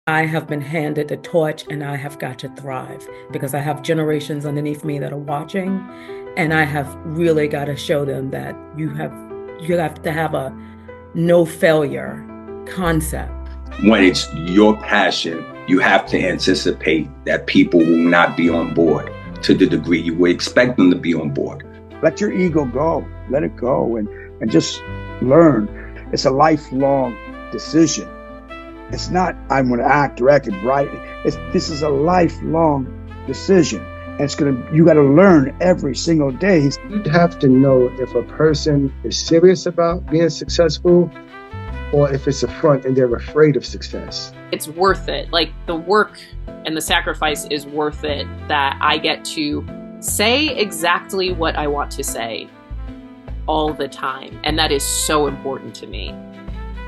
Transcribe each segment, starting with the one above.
I have been handed the torch and I have got to thrive because I have generations underneath me that are watching, and I have really got to show them that you have to have a no failure concept. When it's your passion, you have to anticipate that people will not be on board to the degree you would expect them to be on board. Let your ego go. Let it go and just learn. It's a lifelong decision. It's not, I'm going to act, direct, and write. This is a lifelong decision. And you got to learn every single day. You'd have to know if a person is serious about being successful or if it's a front and they're afraid of success. It's worth it. Like, the work and the sacrifice is worth it, that I get to say exactly what I want to say all the time. And that is so important to me.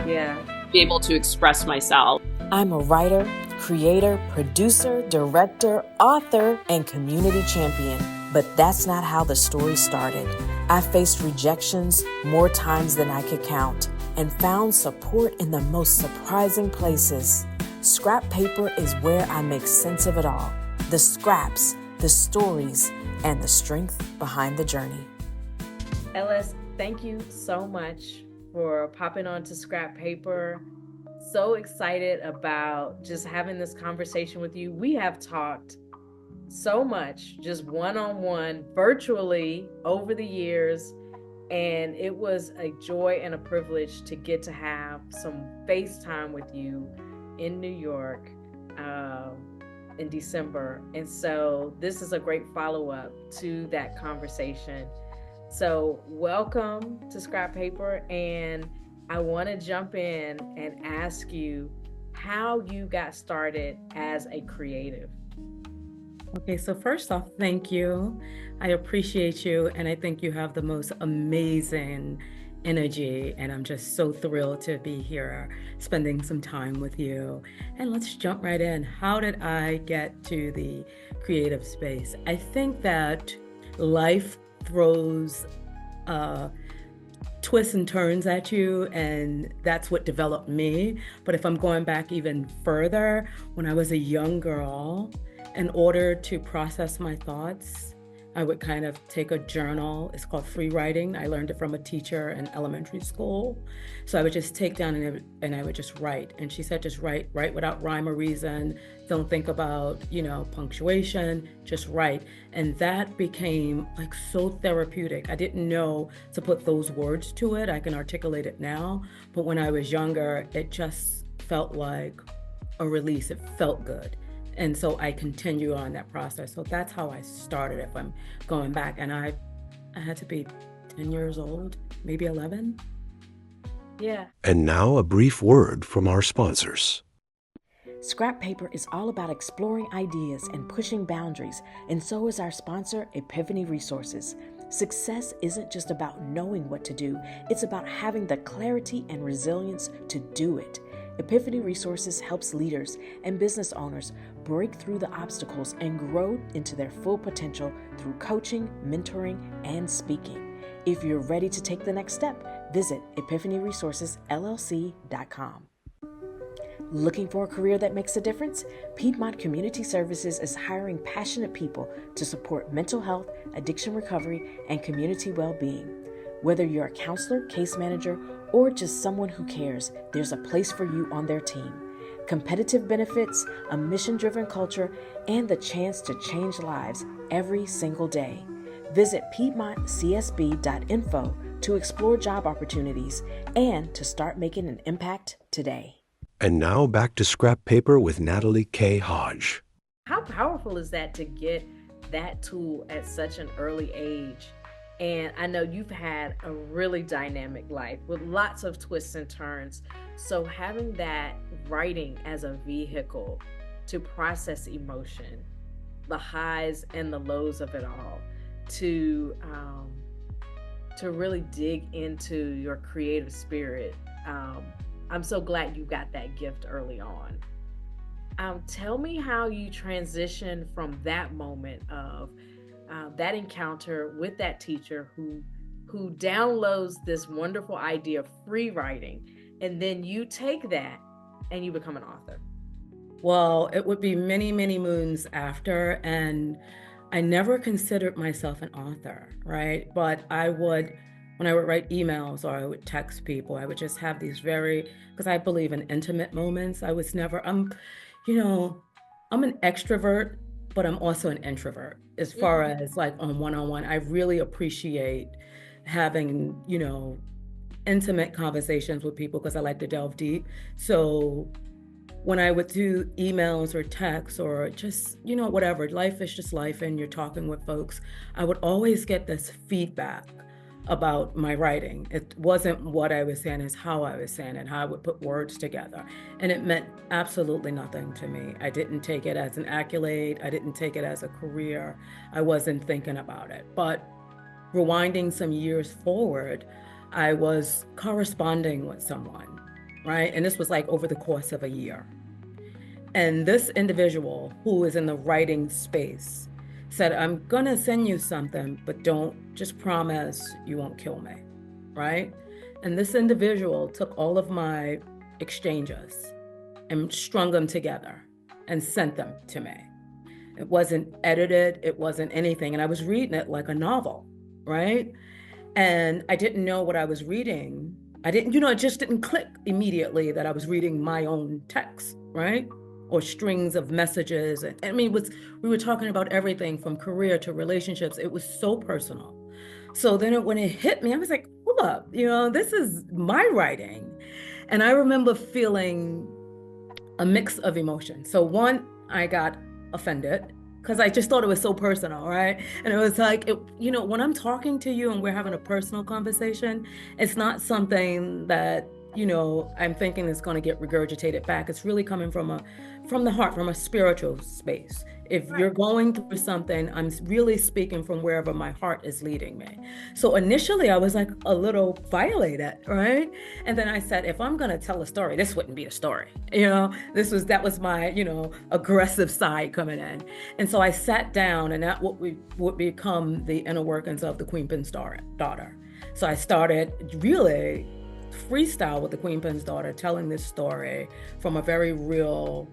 Yeah. Be able to express myself. I'm a writer, creator, producer, director, author, and community champion. But that's not how the story started. I faced rejections more times than I could count and found support in the most surprising places. Scrap paper is where I make sense of it all. The scraps, the stories, and the strength behind the journey. LS, thank you so much for popping on to Scrap Paper. So excited about just having this conversation with you. We have talked so much, just one-on-one, virtually over the years. And it was a joy and a privilege to get to have some FaceTime with you in New York in December. And so this is a great follow-up to that conversation. So welcome to Scrap Paper. And I want to jump in and ask you how you got started as a creative. Okay, so first off, thank you. I appreciate you, and I think you have the most amazing energy, and I'm just so thrilled to be here spending some time with you. And let's jump right in. How did I get to the creative space? I think that life throws twists and turns at you, and that's what developed me. But if I'm going back even further, when I was a young girl, in order to process my thoughts, I would kind of take a journal. It's called free writing. I learned it from a teacher in elementary school. So I would just take down and I would just write. And she said, just write without rhyme or reason. Don't think about, punctuation, just write. And that became like so therapeutic. I didn't know to put those words to it. I can articulate it now. But when I was younger, it just felt like a release. It felt good. And so I continue on that process. So that's how I started if I'm going back. And I had to be 10 years old, maybe 11. Yeah. And now a brief word from our sponsors. Scrap Paper is all about exploring ideas and pushing boundaries, and so is our sponsor, Epiphany Resources. Success isn't just about knowing what to do, it's about having the clarity and resilience to do it. Epiphany Resources helps leaders and business owners break through the obstacles and grow into their full potential through coaching, mentoring, and speaking. If you're ready to take the next step, visit epiphanyresourcesllc.com. Looking for a career that makes a difference? Piedmont Community Services is hiring passionate people to support mental health, addiction recovery, and community well-being. Whether you're a counselor, case manager, or just someone who cares, there's a place for you on their team. Competitive benefits, a mission-driven culture, and the chance to change lives every single day. Visit piedmontcsb.info to explore job opportunities and to start making an impact today. And now back to Scrap Paper with Natalie K. Hodge. How powerful is that to get that tool at such an early age? And I know you've had a really dynamic life with lots of twists and turns. So having that writing as a vehicle to process emotion, the highs and the lows of it all, to really dig into your creative spirit. I'm so glad you got that gift early on. Tell me how you transitioned from that moment of that encounter with that teacher who downloads this wonderful idea of free writing, and then you take that and you become an author. Well, it would be many, many moons after, and I never considered myself an author, right? But I would, when I would write emails or I would text people, I would just have these very, because I believe in intimate moments. I was never, you know, I'm an extrovert, but I'm also an introvert as far as like on one-on-one. I really appreciate having, intimate conversations with people because I like to delve deep. So when I would do emails or texts or just, whatever, life is just life and you're talking with folks, I would always get this feedback about my writing. It wasn't what I was saying, it's how I was saying it, how I would put words together. And it meant absolutely nothing to me. I didn't take it as an accolade. I didn't take it as a career. I wasn't thinking about it. But rewinding some years forward, I was corresponding with someone, right? And this was like over the course of a year. And this individual who is in the writing space said, I'm gonna send you something, but don't just promise you won't kill me, right? And this individual took all of my exchanges and strung them together and sent them to me. It wasn't edited, it wasn't anything. And I was reading it like a novel, right? And I didn't know what I was reading. I didn't, it just didn't click immediately that I was reading my own text, right? Or strings of messages. And I mean, we were talking about everything from career to relationships. It was so personal. So then when it hit me, I was like, hold up, this is my writing. And I remember feeling a mix of emotions. So one, I got offended because I just thought it was so personal, right? And it was like, when I'm talking to you and we're having a personal conversation, it's not something that, I'm thinking it's going to get regurgitated back. It's really coming from the heart, from a spiritual space. If you're going through something, I'm really speaking from wherever my heart is leading me. So initially I was like a little violated, right? And then I said, if I'm going to tell a story, this wouldn't be a story. That was my, aggressive side coming in. And so I sat down, and that would become the inner workings of the Queenpin's daughter. So I started really freestyle with the Queenpin's daughter, telling this story from a very real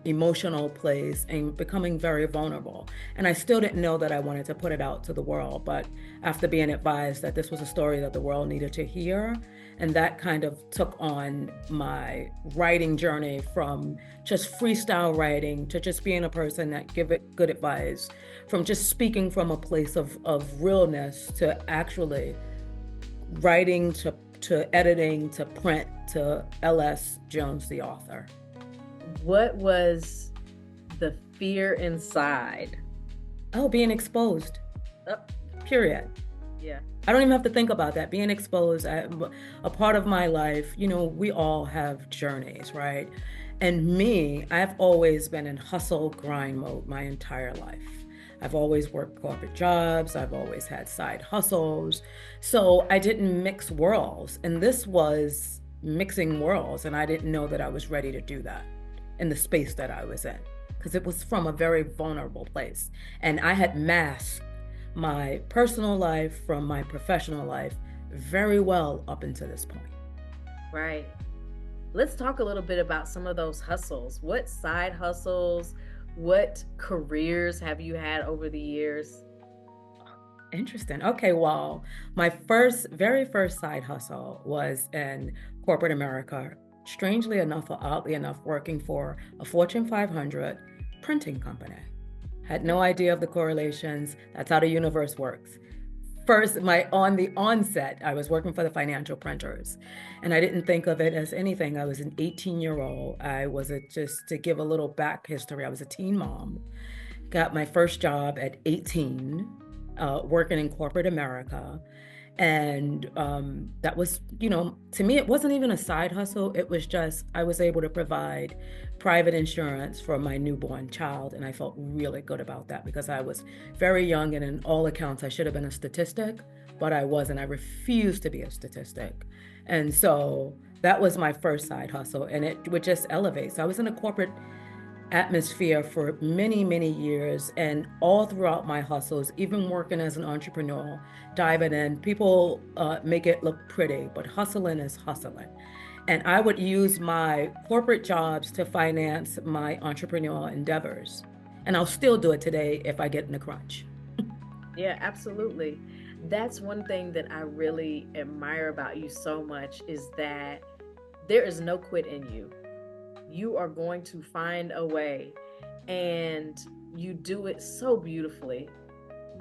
emotional place and becoming very vulnerable. And I still didn't know that I wanted to put it out to the world, but after being advised that this was a story that the world needed to hear, and that kind of took on my writing journey from just freestyle writing to just being a person that give it good advice, from just speaking from a place of realness to actually writing to editing to print to L.S. Jones, the author. What was the fear inside? Oh, being exposed. Period. Yeah. I don't even have to think about that. Being exposed, a part of my life, we all have journeys, right? And me, I've always been in hustle grind mode my entire life. I've always worked corporate jobs. I've always had side hustles. So I didn't mix worlds. And this was mixing worlds. And I didn't know that I was ready to do that in the space that I was in, because it was from a very vulnerable place. And I had masked my personal life from my professional life very well up until this point. Right. Let's talk a little bit about some of those hustles. What side hustles, what careers have you had over the years? Interesting. Okay, well, my very first side hustle was in corporate America. Strangely enough, or oddly enough, working for a Fortune 500 printing company. Had no idea of the correlations. That's how the universe works. First, on the onset, I was working for the financial printers, and I didn't think of it as anything. I was an 18-year-old. Just to give a little back history, I was a teen mom. Got my first job at 18, working in corporate America. And that was, to me, it wasn't even a side hustle. It was just, I was able to provide private insurance for my newborn child. And I felt really good about that because I was very young, and in all accounts, I should have been a statistic, but I wasn't. I refused to be a statistic. And so that was my first side hustle, and it would just elevate. So I was in a corporate atmosphere for many, many years, and all throughout my hustles, even working as an entrepreneur, diving in, people make it look pretty, but hustling is hustling. And I would use my corporate jobs to finance my entrepreneurial endeavors. And I'll still do it today if I get in a crunch. Yeah, absolutely. That's one thing that I really admire about you so much is that there is no quit in you. You are going to find a way, and you do it so beautifully.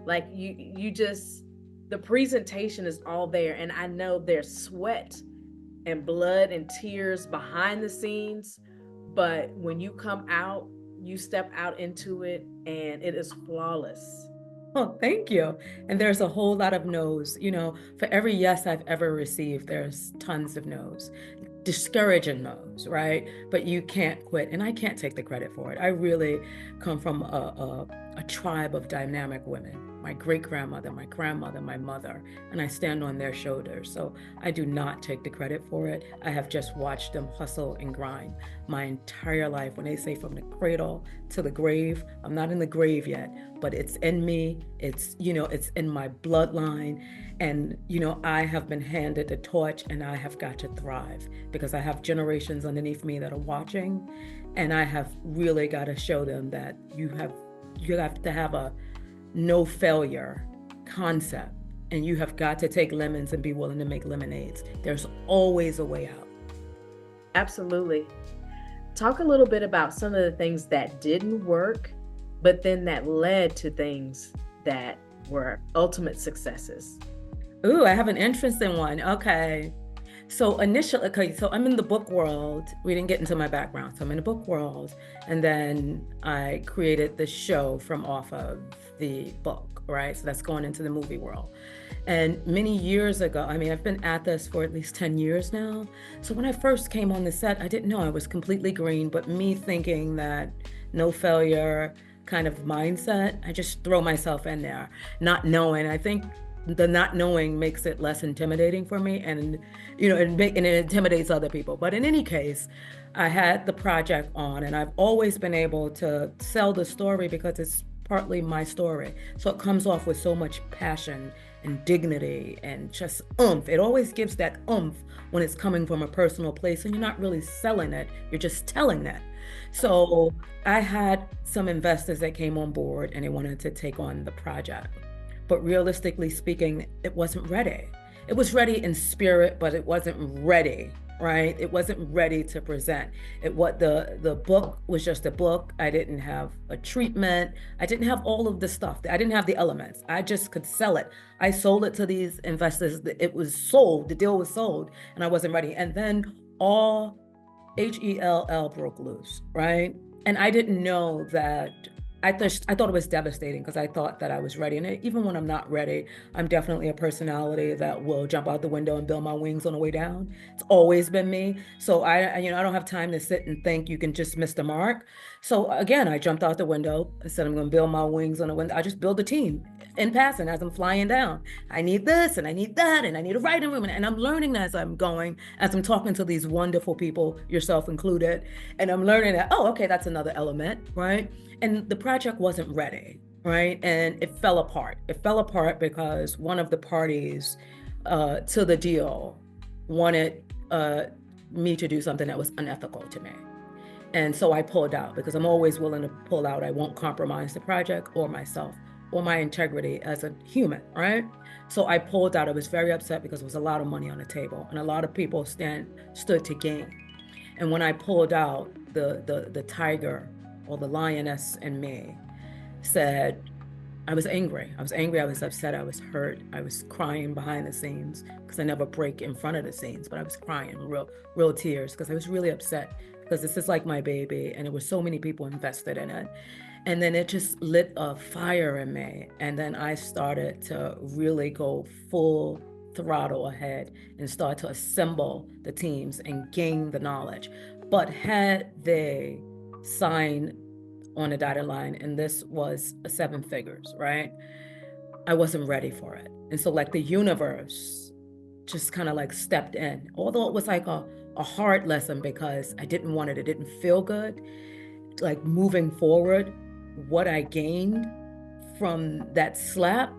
Like you just, the presentation is all there, and I know there's sweat and blood and tears behind the scenes, but when you come out, you step out into it and it is flawless. Oh, thank you. And there's a whole lot of no's. For every yes I've ever received, there's tons of no's, discouraging no's, right? But you can't quit. And I can't take the credit for it. I really come from a tribe of dynamic women, my great grandmother, my grandmother, my mother, and I stand on their shoulders. So I do not take the credit for it. I have just watched them hustle and grind my entire life. When they say from the cradle to the grave, I'm not in the grave yet, but it's in me. It's in my bloodline. And, I have been handed the torch, and I have got to thrive because I have generations underneath me that are watching. And I have really got to show them that you have to have a no failure concept, and you have got to take lemons and be willing to make lemonades. There's always a way out. Absolutely. Talk a little bit about some of the things that didn't work, but then that led to things that were ultimate successes. Ooh, I have an interesting one. Okay. So I'm in the book world. We didn't get into my background. So I'm in the book world. And then I created the show from off of the book, right? So that's going into the movie world. And many years ago, I've been at this for at least 10 years now. So when I first came on the set, I didn't know I was completely green, but me thinking that no failure kind of mindset, I just throw myself in there, not knowing. I think the not knowing makes it less intimidating for me, and it intimidates other people. But in any case, I had the project on, and I've always been able to sell the story because it's partly my story. So it comes off with so much passion and dignity and just oomph. It always gives that oomph when it's coming from a personal place, and you're not really selling it, you're just telling that. So I had some investors that came on board and they wanted to take on the project. But realistically speaking, it wasn't ready. It was ready in spirit, but it wasn't ready, right? It wasn't ready to present. The book was just a book. I didn't have a treatment. I didn't have all of the stuff. I didn't have the elements. I just could sell it. I sold it to these investors. It was sold. The deal was sold, and I wasn't ready. And then all HELL broke loose, right? And I didn't know that. I thought it was devastating because I thought that I was ready. And even when I'm not ready, I'm definitely a personality that will jump out the window and build my wings on the way down. It's always been me. So I don't have time to sit and think you can just miss the mark. So again, I jumped out the window and said, I'm going to build my wings on the window. I just build a team in passing as I'm flying down. I need this and I need that and I need a writing room. And I'm learning as I'm going, as I'm talking to these wonderful people, yourself included. And I'm learning that, oh, okay, that's another element, right? And the project wasn't ready, right? And it fell apart. It fell apart because one of the parties to the deal wanted me to do something that was unethical to me. And so I pulled out because I'm always willing to pull out. I won't compromise the project or myself or my integrity as a human, right? So I pulled out. I was very upset because there was a lot of money on the table and a lot of people stood to gain. And when I pulled out, the tiger or the lioness in me said, I was angry. I was upset, I was hurt. I was crying behind the scenes because I never break in front of the scenes, but I was crying real tears because I was really upset because this is like my baby and there were so many people invested in it. And then it just lit a fire in me. And then I started to really go full throttle ahead and start to assemble the teams and gain the knowledge. But had they signed on a dotted line, and this was 7 figures, right? I wasn't ready for it. And so like the universe just kind of like stepped in, although it was like a hard lesson because I didn't want it. It didn't feel good. Like moving forward, what I gained from that slap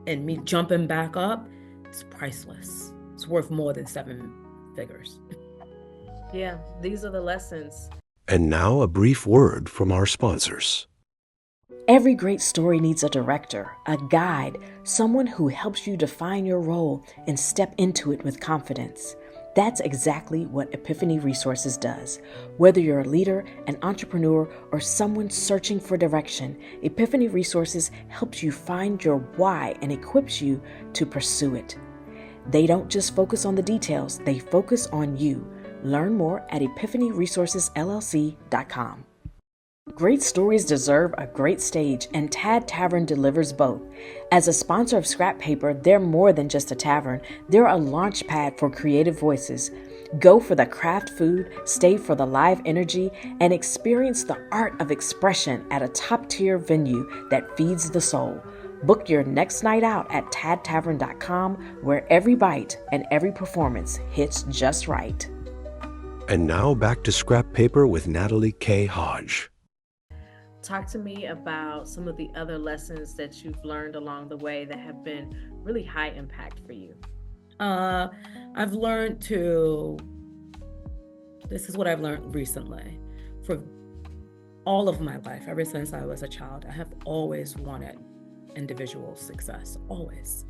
and me jumping back up, it's priceless. It's worth more than 7 figures. Yeah, these are the lessons. And now a brief word from our sponsors. Every great story needs a director, a guide, someone who helps you define your role and step into it with confidence. That's exactly what Epiphany Resources does. Whether you're a leader, an entrepreneur, or someone searching for direction, Epiphany Resources helps you find your why and equips you to pursue it. They don't just focus on the details, they focus on you. Learn more at epiphanyresourcesllc.com. Great stories deserve a great stage, and Tad Tavern delivers both. As a sponsor of Scrap Paper, they're more than just a tavern. They're a launch pad for creative voices. Go for the craft food, stay for the live energy, and experience the art of expression at a top-tier venue that feeds the soul. Book your next night out at tadtavern.com, where every bite and every performance hits just right. And now back to Scrap Paper with Natalie K. Hodge. Talk to me about some of the other lessons that you've learned along the way that have been really high impact for you. I've learned to, this is what I've learned recently. For all of my life, ever since I was a child, I have always wanted individual success, always.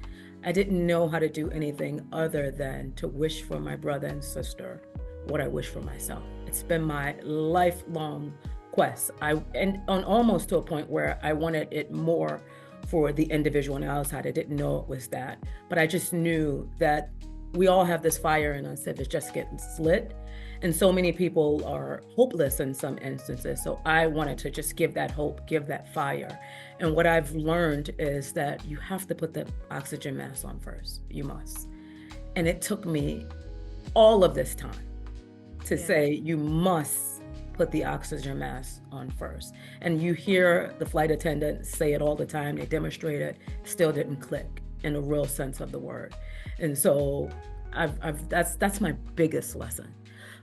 I didn't know how to do anything other than to wish for my brother and sister what I wish for myself. It's been my lifelong quest. And on almost to a point where I wanted it more for the individual on the outside. I didn't know it was that, but I just knew that we all have this fire in us that is just getting lit. And so many people are hopeless in some instances. So I wanted to just give that hope, give that fire. And what I've learned is that you have to put the oxygen mask on first. You must. And it took me all of this time to say, you must put the oxygen mask on first. And you hear the flight attendants say it all the time. They demonstrate it, still didn't click in a real sense of the word. And so that's my biggest lesson.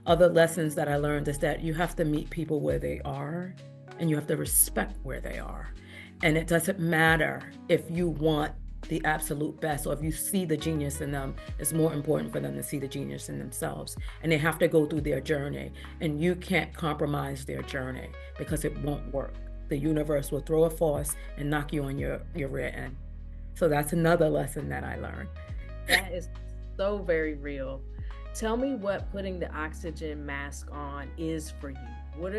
Other lessons that I learned is that you have to meet people where they are, and you have to respect where they are. And it doesn't matter if you want the absolute best, or if you see the genius in them. It's more important for them to see the genius in themselves, and they have to go through their journey, and you can't compromise their journey because it won't work. The universe will throw a force and knock you on your rear end. So that's another lesson that I learned. That is so very real. Tell me what putting the oxygen mask on is for you. What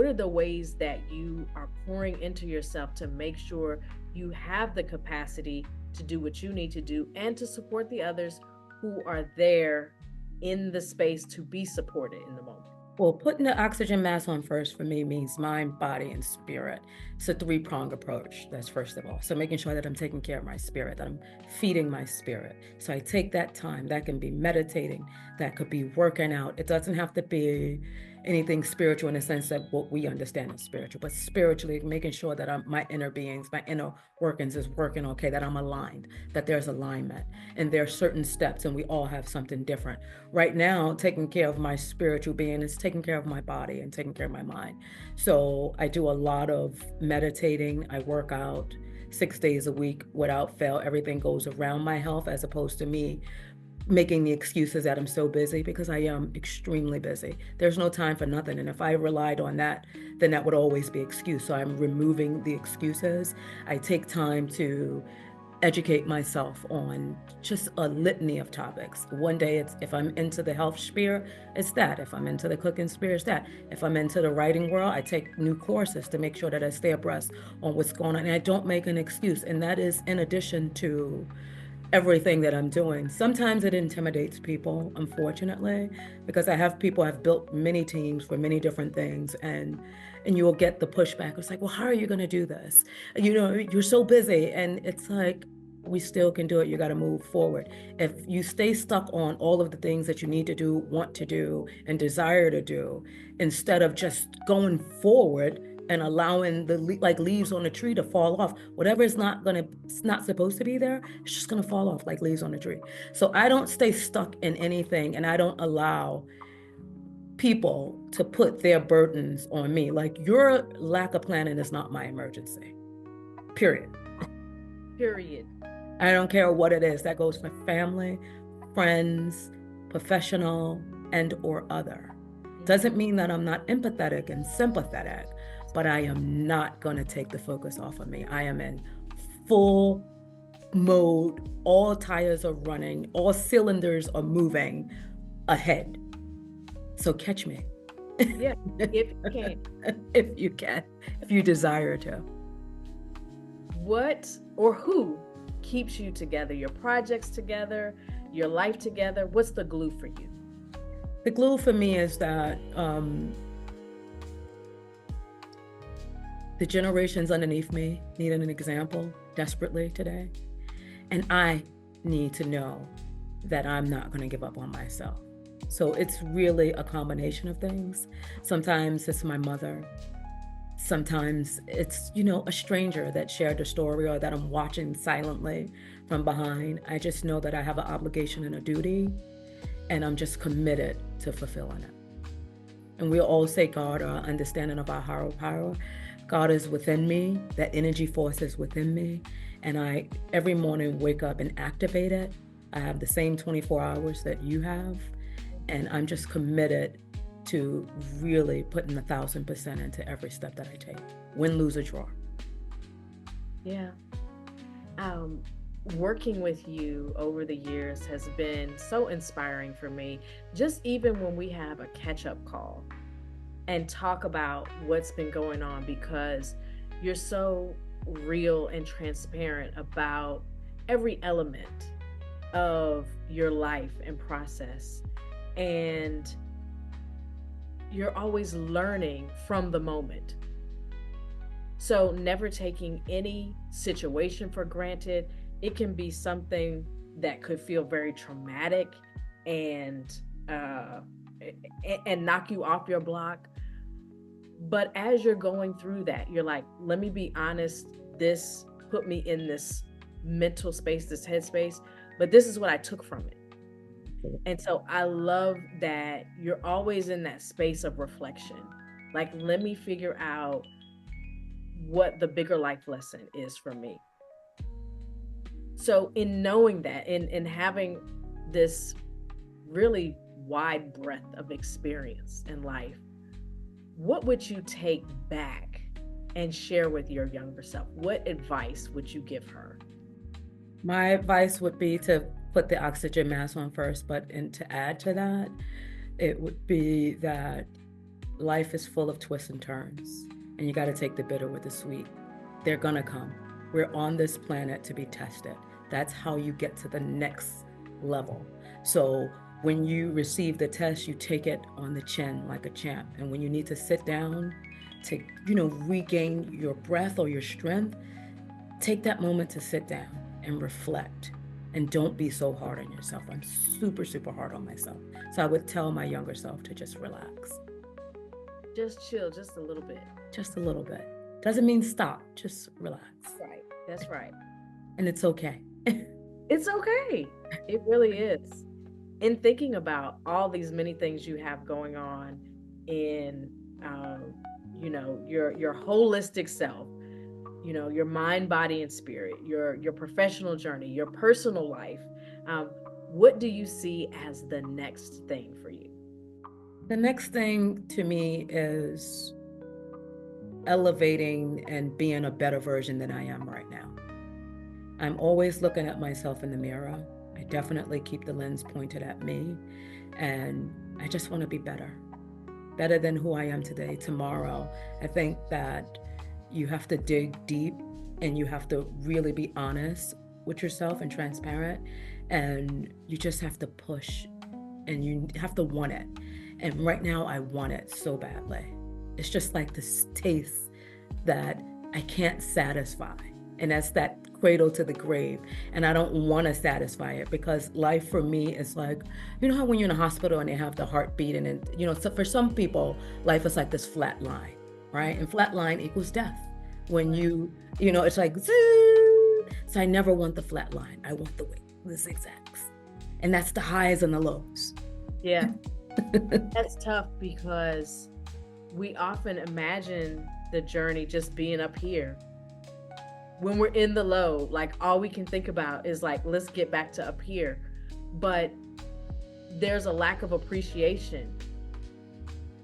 are the ways that you are pouring into yourself to make sure you have the capacity to do what you need to do and to support the others who are there in the space to be supported in the moment? Well, putting the oxygen mask on first for me means mind, body, and spirit. It's a three-pronged approach. That's first of all. So making sure that I'm taking care of my spirit, that I'm feeding my spirit. So I take that time. That can be meditating. That could be working out. It doesn't have to be anything spiritual in the sense that what we understand is spiritual, but spiritually making sure that my inner beings, my inner workings is working okay, that I'm aligned, that there's alignment, and there are certain steps, and we all have something different. Right now, taking care of my spiritual being is taking care of my body and taking care of my mind. So I do a lot of meditating. I work out 6 days a week without fail. Everything goes around my health as opposed to me making the excuses that I'm so busy, because I am extremely busy. There's no time for nothing. And if I relied on that, then that would always be excuse. So I'm removing the excuses. I take time to educate myself on just a litany of topics. One day it's, if I'm into the health sphere, it's that. If I'm into the cooking sphere, it's that. If I'm into the writing world, I take new courses to make sure that I stay abreast on what's going on. And I don't make an excuse. And that is in addition to everything that I'm doing. Sometimes it intimidates people, unfortunately, because I've built many teams for many different things, and you will get the pushback. It's like, well, how are you going to do this? You're so busy. And it's like, we still can do it. You got to move forward. If you stay stuck on all of the things that you need to do, want to do, and desire to do, instead of just going forward and allowing the like leaves on a tree to fall off. Whatever is not supposed to be there, it's just gonna fall off like leaves on a tree. So I don't stay stuck in anything, and I don't allow people to put their burdens on me. Like, your lack of planning is not my emergency. Period. I don't care what it is. That goes for family, friends, professional, and or other. Doesn't mean that I'm not empathetic and sympathetic, but I am not going to take the focus off of me. I am in full mode. All tires are running, all cylinders are moving ahead. So catch me. Yeah, if you can. If you can, if you desire to. What or who keeps you together, your projects together, your life together? What's the glue for you? The glue for me is that the generations underneath me need an example desperately today. And I need to know that I'm not going to give up on myself. So it's really a combination of things. Sometimes it's my mother. Sometimes it's, a stranger that shared a story or that I'm watching silently from behind. I just know that I have an obligation and a duty, and I'm just committed to fulfilling it. And we all say God, our understanding of our higher power. God is within me, that energy force is within me. And I, every morning, wake up and activate it. I have the same 24 hours that you have. And I'm just committed to really putting 1,000% into every step that I take. Win, lose, or draw. Yeah. Working with you over the years has been so inspiring for me. Just even when we have a catch-up call and talk about what's been going on, because you're so real and transparent about every element of your life and process. And you're always learning from the moment. So never taking any situation for granted. It can be something that could feel very traumatic and knock you off your block. But as you're going through that, you're like, let me be honest, this put me in this mental space, this headspace, but this is what I took from it. And so I love that you're always in that space of reflection. Like, let me figure out what the bigger life lesson is for me. So in knowing that, in having this really wide breadth of experience in life, what would you take back and share with your younger self? What advice would you give her? My advice would be to put the oxygen mask on first, and to add to that, it would be that life is full of twists and turns, and you got to take the bitter with the sweet. They're gonna come. We're on this planet to be tested. That's how you get to the next level. So when you receive the test, you take it on the chin like a champ. And when you need to sit down to, regain your breath or your strength, take that moment to sit down and reflect. And don't be so hard on yourself. I'm super, super hard on myself. So I would tell my younger self to just relax. Just chill, just a little bit. Just a little bit. Doesn't mean stop, just relax. Right, that's right. And it's okay. It's okay. It really is. In thinking about all these many things you have going on in, your holistic self, your mind, body, and spirit, your professional journey, your personal life, what do you see as the next thing for you? The next thing to me is elevating and being a better version than I am right now. I'm always looking at myself in the mirror. I definitely keep the lens pointed at me, and I just want to be better than who I am today. Tomorrow, I think that you have to dig deep, and you have to really be honest with yourself and transparent, and you just have to push, and you have to want it. And right now I want it so badly. It's just like this taste that I can't satisfy. And that's that cradle to the grave. And I don't want to satisfy it, because life for me is like, how when you're in a hospital and they have the heartbeat, and so for some people, life is like this flat line, right? And flat line equals death. When it's like, zoo. So I never want the flat line. I want the zigzags. And that's the highs and the lows. Yeah. That's tough, because we often imagine the journey just being up here. When we're in the low, like all we can think about is like, let's get back to up here. But there's a lack of appreciation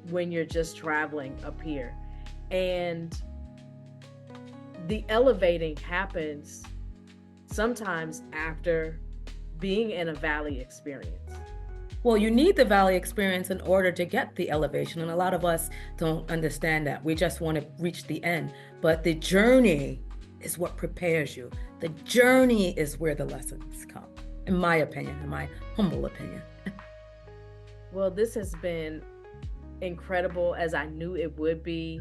when you're just traveling up here. And the elevating happens sometimes after being in a valley experience. Well, you need the valley experience in order to get the elevation. And a lot of us don't understand that. We just want to reach the end. But the journey is what prepares you. The journey is where the lessons come, in my opinion, in my humble opinion. Well, this has been incredible, as I knew it would be.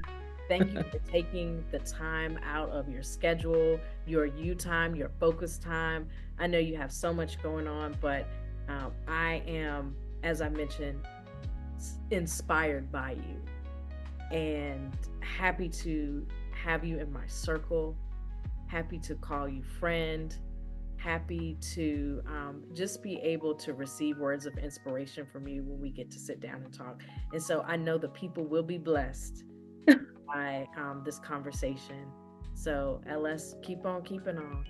Thank you for taking the time out of your schedule, your you time, your focus time. I know you have so much going on, but I am, as I mentioned, inspired by you and happy to have you in my circle, happy to call you friend, happy to just be able to receive words of inspiration from you when we get to sit down and talk. And so I know the people will be blessed by this conversation. So LS, keep on keeping on.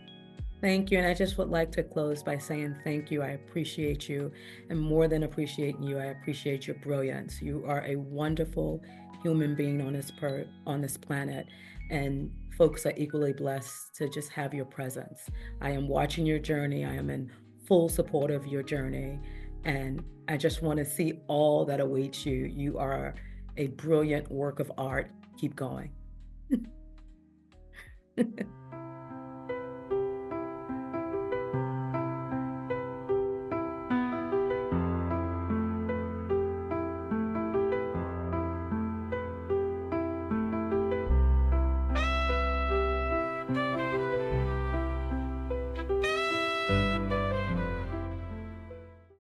Thank you. And I just would like to close by saying thank you. I appreciate you. And more than appreciating you, I appreciate your brilliance. You are a wonderful human being on this planet. And folks are equally blessed to just have your presence. I am watching your journey. I am in full support of your journey. And I just want to see all that awaits you. You are a brilliant work of art. Keep going.